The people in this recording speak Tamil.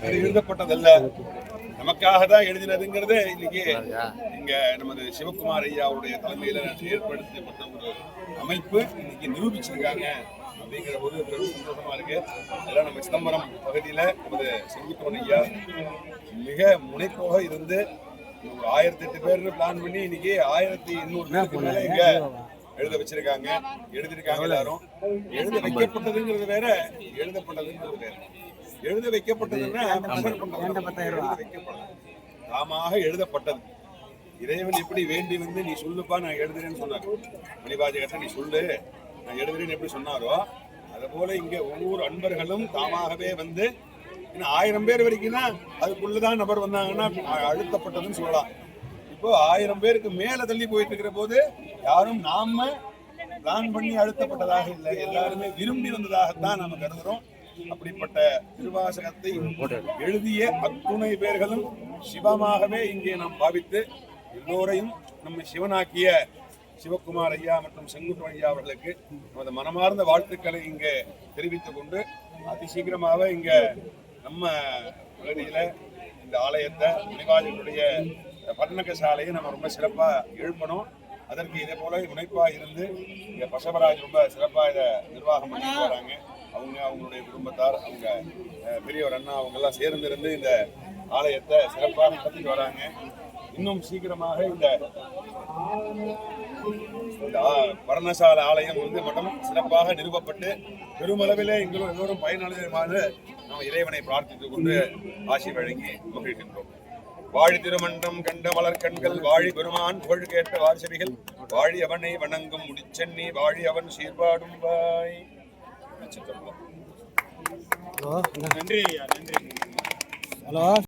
அது எழுதப்பட்டதல்ல, நமக்காக தான் எழுதினதுங்கிறது இன்னைக்கு இங்க நமது சிவகுமார் ஐயாவுடைய தலைமையில ஏற்படுத்தப்பட்ட ஒரு அமைப்பு இன்னைக்கு நிரூபிச்சிருக்காங்க அப்படிங்கிற ஒரு பெரும் சந்தோஷமா இருக்கு. அதெல்லாம் நம்ம சிதம்பரம் பகுதியில நமது செங்குட்டுவன் ஐயா மிக முனைப்போக இருந்து ஒரு 1008 பேர் பிளான் பண்ணி இன்னைக்கு 1800 மேல இங்க எழுத வச்சிருக்காங்க, எழுதியிருக்காங்க. எல்லாரும் எழுத வைக்கப்பட்டதுங்கிறது வேற, எழுதப்பட்டதுங்கிறது வேற. எழுத வைக்கப்பட்டதுன்னா தாமாக எழுதப்பட்டது. இறைவன் எப்படி வேண்டி வந்து நீ சொல்லுப்பா நான் எழுதுறேன்னு சொன்னார், மணிவாஜகத்தை நீ சொல்லு நான் எழுதுறேன்னு எப்படி சொன்னாரோ அதை போல இங்க ஒவ்வொரு அன்பர்களும் தாமாகவே வந்து 1000 பேர் வரைக்கும்னா அதுக்குள்ளதான் நபர் வந்தாங்கன்னா அழுத்தப்பட்டதுன்னு சொல்லலாம். இப்போ 1000 பேருக்கு மேல தள்ளி போயிட்டு இருக்கிற போது யாரும் நாம பிளான் பண்ணி அழுத்தப்பட்டதாக இல்லை, எல்லாருமே விரும்பி வந்ததாகத்தான் நாம கருதுறோம். அப்படிப்பட்ட திருவாசகத்தை எழுதிய அத்துணை பேர்களும் சிவமாகவே இங்கே நாம் பாவித்து எல்லோரையும் நம்மை சிவனாக்கிய சிவகுமார் ஐயா மற்றும் செங்குட்டுவன் ஐயா அவர்களுக்கு நமது மனமார்ந்த வாழ்த்துக்களை இங்கே தெரிவித்துக் கொண்டு அதிசீக்கிரமாக இங்க நம்ம பகுதியில இந்த ஆலயத்தை மணிவாஜனுடைய பன்னக சாலையை நம்ம ரொம்ப சிறப்பா எழுப்பணும். அதற்கு இதே போல முனைப்பா இருந்து இங்க பசவராஜ் ரொம்ப சிறப்பா இதை நிர்வாகம் பண்ணிட்டு வராங்க. அவங்களுடைய குடும்பத்தார், அவங்க பெரியவர் அண்ணா அவங்க எல்லாம் சேர்ந்து இருந்து இந்த ஆலயத்தை சிறப்பாக நடத்திட்டு வராங்க. இன்னும் சீக்கிரமாக இந்த பர்ணசாலை ஆலயம் வந்து மட்டும் சிறப்பாக நிறுவப்பட்டு பெருமளவிலே எல்லோரும் பயனாளிகளாக நாம் இறைவனை பிரார்த்தித்துக் கொண்டு ஆசி வழங்கி மகிழ்கின்றோம். வாழி திருமன்றம் கண்ட மலர் கண்கள், வாழி பெருமான் புகழ் கேட்ட வார்செவிகள், வாழி அவனை வணங்கும் முடிச்சென்னி, வாழி அவன் சீர்பாடும் வாய். நன்றி.